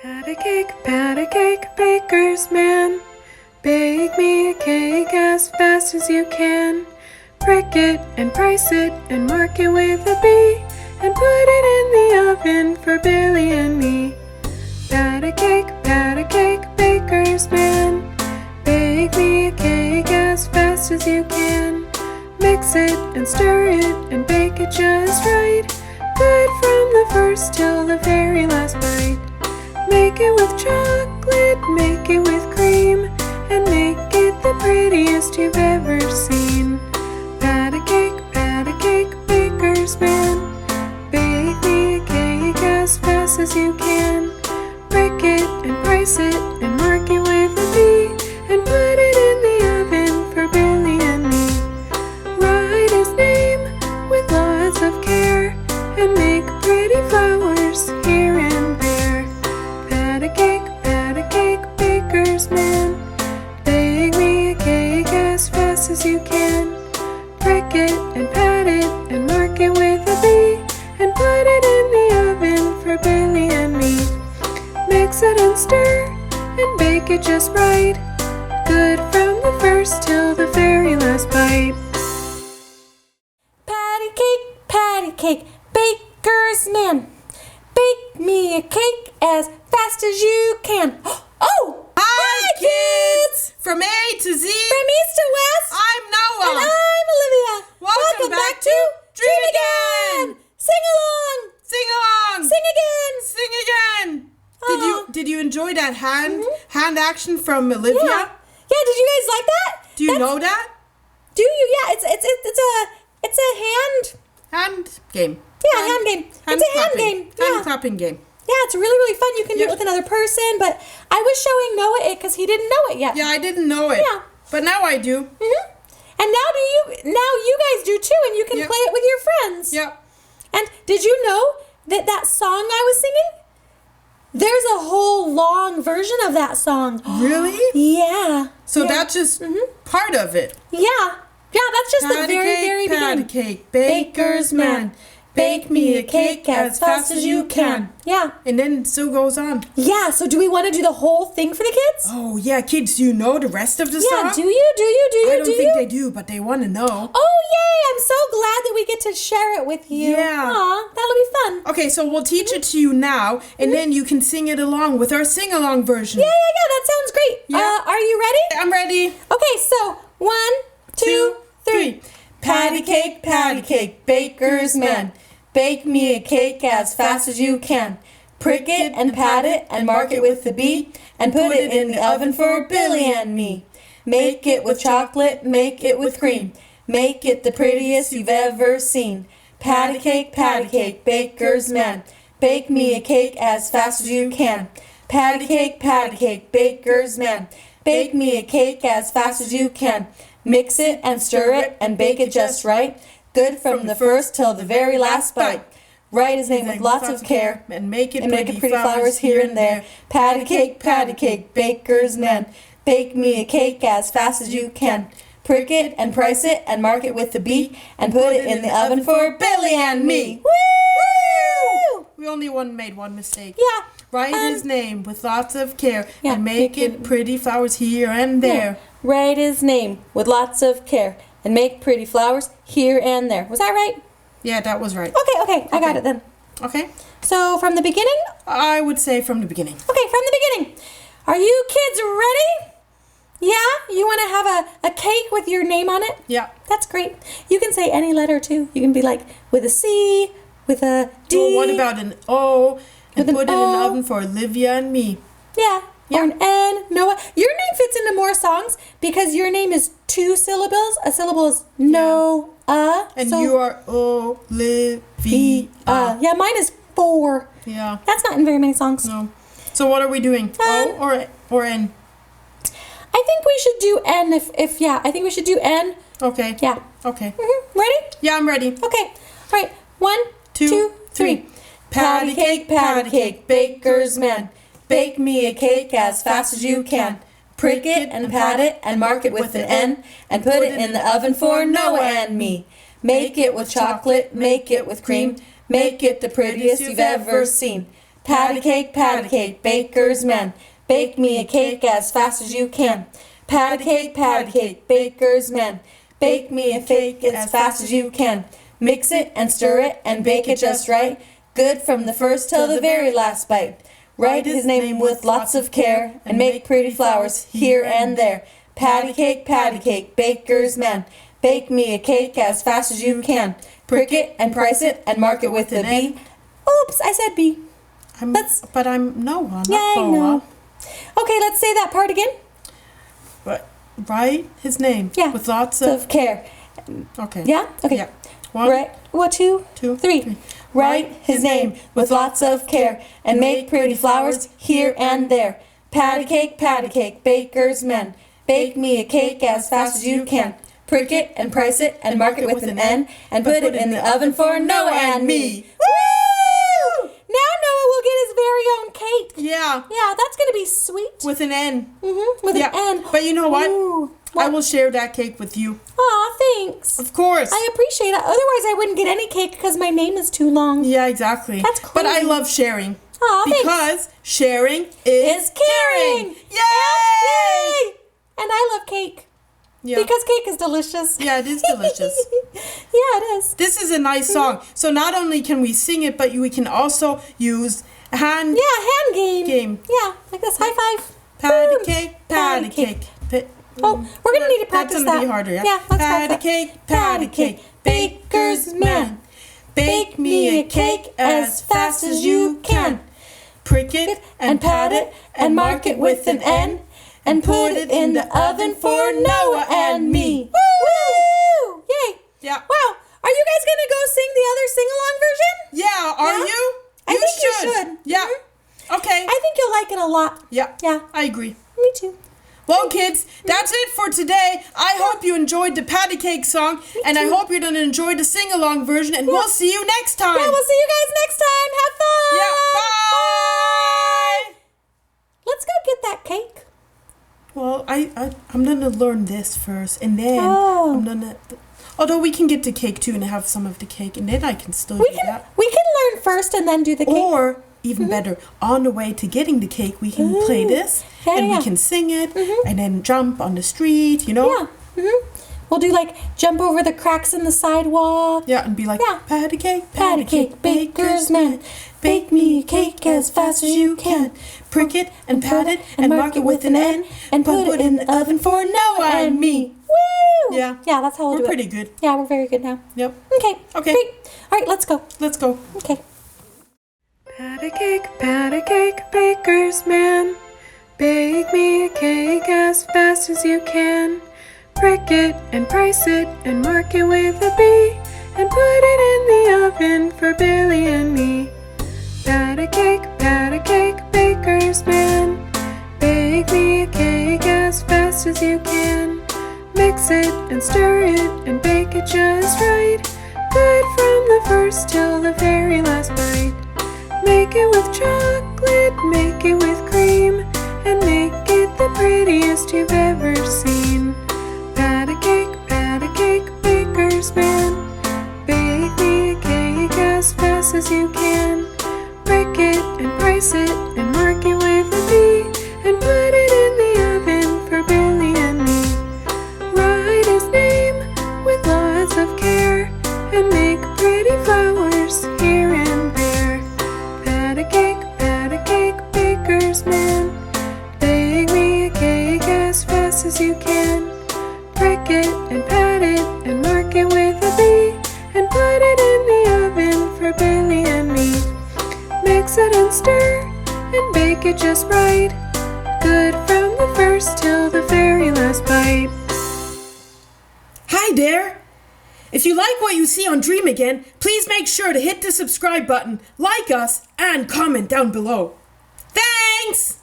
Pat a cake, baker's man. Bake me a cake as fast as you can. Prick it and price it and mark it with a B. And put it in the oven for Billy and me. Pat a cake, baker's man. Bake me a cake as fast as you can. Mix it and stir it and bake it just right. Good from the first till the very last bite. Make it with chocolate, make it with cream, and make it the prettiest you've ever seen. Pat a cake, baker's man. Bake me a cake as fast as you can. Break it and price it and mark it with a B. And put it in the oven for Billy and me. Write his name with lots of care and make pretty flowers here and there. Pat a cake, baker's man. Bake me a cake as fast as you can. Break it and pat it and mark it with a B. And put it in the oven for Billy and me. Mix it and stir and bake it just right. Good from the first till the very last bite. Patty cake, baker's man. Bake me a cake as fast as you can. Oh! Hi, kids! From A to Z. From east to west. I'm Noah. And I'm Olivia. Welcome back to Dream Again. Sing along. Sing along. Sing again. Sing again. Did you enjoy that hand action from Yeah. Olivia? Yeah, did you guys like that? Do you know that? Do you? Yeah, it's a hand Game. Yeah, hand game. It's a hand game. Hand Yeah. clapping game. Yeah, it's really, really fun. You can do it with another person, but I was showing Noah it because he didn't know it yet. Yeah, I didn't know it. Yeah. But now I do. And now you guys do too, and you can play it with your friends. Yep. And did you know that song I was singing? There's a whole long version of that song. Really? Yeah. So that's just part of it. Yeah. Yeah, that's just the very, very Patty beginning. cake, baker's man. Bake me a cake as fast as you can. Yeah. And then it still goes on. Yeah, so do we want to do the whole thing for the kids? Oh, yeah, kids, do you know the rest of the song? Yeah, do you? I don't think they do, but they want to know. Oh, yay! I'm so glad that we get to share it with you. Yeah. Aw, that'll be fun. Okay, so we'll teach it to you now, and then you can sing it along with our sing-along version. Yeah, that sounds great. Yeah. Are you ready? I'm ready. Okay, so 1, 2, 3. Patty cake, baker's man. Bake me a cake as fast as you can. Prick it and pat it and mark it with the B. And put it in the oven for Billy and me. Make it with chocolate, make it with cream. Make it the prettiest you've ever seen. Patty cake, baker's man. Bake me a cake as fast as you can. Patty cake, baker's man. Bake me a cake as fast as you can. Mix it and stir it and bake it just right. Good from the first till the very last bite. Write his name with lots of care and make it pretty flowers here and there. Patty cake, baker's man. Bake me a cake as fast as you can. Prick it and price it and mark it with the B. And put it in the oven for Billy and me. Woo! We only made one mistake. Yeah. Write his name with lots of care Yeah, and make it pretty flowers here and there. Write his name with lots of care and make pretty flowers here and there. Was that right? Yeah, that was right. Okay, I got it then. Okay. So from the beginning? I would say from the beginning. Okay, from the beginning. Are you kids ready? Yeah? You want to have a cake with your name on it? Yeah. That's great. You can say any letter too. You can be like with a C, with a D. Well, what about an O? And With put an it in the O. oven for Olivia and me. Yeah. Yeah. Or an N, Noah. Your name fits into more songs because your name is 2 syllables. A syllable is Noah. And so you are Olivia. Yeah, mine is 4. Yeah. That's not in very many songs. No. So what are we doing? O or N? I think we should do N if I think we should do N. Okay. Yeah. Okay. Ready? Yeah, I'm ready. Okay. All right. 1, 2, 3. Patty cake, baker's man. Bake me a cake as fast as you can. Prick it and pat it and mark it with an N. And put it in the oven for Noah and me. Make it with chocolate, make it with cream. Make it the prettiest you've ever seen. Patty cake, baker's man. Bake me a cake as fast as you can. Patty cake, baker's man. Bake me a cake as fast as you can. Mix it and stir it and bake it just right. Good from the first till the very last bite. Write his name with lots of care and make pretty flowers here and there. Patty cake, baker's man. Bake me a cake as fast as you can. Prick it and price it and mark it with a B. Oops, I said B. But I'm Noah, not Yeah, I Boa. know. Okay, let's say that part again. But write his name. Yeah. With lots Of care. Okay. Yeah? Okay. Yeah. One, Right. What, two, two, three. Write his name with lots of care and make pretty flowers here and there. Patty cake, baker's man. Bake me a cake as fast as you can. Prick it and price it and mark it with an N and put it in the oven for Noah and me. Woo! Now Noah will get his very own cake. Yeah. Yeah, that's gonna be sweet. With an N. With Yeah. an N. But you know what? Ooh. I will share that cake with you. Aw, thanks. Of course. I appreciate it. Otherwise, I wouldn't get any cake because my name is too long. Yeah, exactly. That's But I crazy. love sharing. Aw, thanks. Because sharing is Is caring. Yay! And I love cake Yeah. because cake is delicious. Yeah, it is delicious. Yeah, it is. This is a nice song. So not only can we sing it, but we can also use hand Yeah, hand game. game. Yeah, like this. High five. Patty Boom. cake, Patty patty cake. Oh, we're gonna need to practice That's gonna that. be harder, yeah? Yeah, let's patty practice cake, patty cake, baker's man. Bake me a cake as fast as you can. Prick it and pat it and mark it with an N and put it in the oven for Noah and me. Woo! Yay! Yeah. Wow. Are you guys gonna go sing the other sing-along version? Yeah, are Yeah? you? I think you should. Yeah. Okay. I think you'll like it a lot. Yeah. Yeah. I agree. Me too. Well, kids, that's it for today. I hope you enjoyed the patty cake song, and I too. hope you're going to enjoy the sing-along version, and we'll see you next time. Yeah, we'll see you guys next time. Have fun. Yeah, bye. Let's go get that cake. Well, I'm going to learn this first, and then Oh. I'm going to... Although we can get the cake, too, and have some of the cake, and then I can still We do can that. learn first and then do the cake. Or, even better, on the way to getting the cake, we can play this, Yeah, and yeah. we can sing it, and then jump on the street, you know? Yeah. We'll do like jump over the cracks in the sidewalk. Yeah, and be like, Yeah. patty cake, Patty cake, baker's man. bake me a cake as fast as you can. Prick it and pat it and mark it with an N and put it in the oven for Noah and me. Woo! Yeah. Yeah, that's how we'll We're do pretty it. good. Yeah, we're very good now. Yep. Okay. Okay. Great. All right, let's go. Let's go. Okay. Patty cake, baker's man. Bake me a cake as fast as you can. Prick it and price it and mark it with a B and put it in the oven for Billy and me. Patty cake, baker's man. Bake me a cake as fast as you can. Mix it and stir it and bake it just right. Good from the first till the very last bite. Make it with chocolate, make it with cream, and make it the prettiest you've ever seen. Patty cake, baker's man. Bake me a cake as fast as you can. Prick it and price it and mark it with a B and put it in the oven for Billy and me. Write his name with lots of care and make pretty flowers here and there. Patty cake, baker's man. Bake me a cake as fast as you can. Prick it and pat it and mark it with a B and put it in the oven for Billy and me. Mix it and stir and bake it just right. Good from the first till the very last bite. Hi there! If you like what you see on Dream Again, please make sure to hit the subscribe button, like us, and comment down below. Thanks!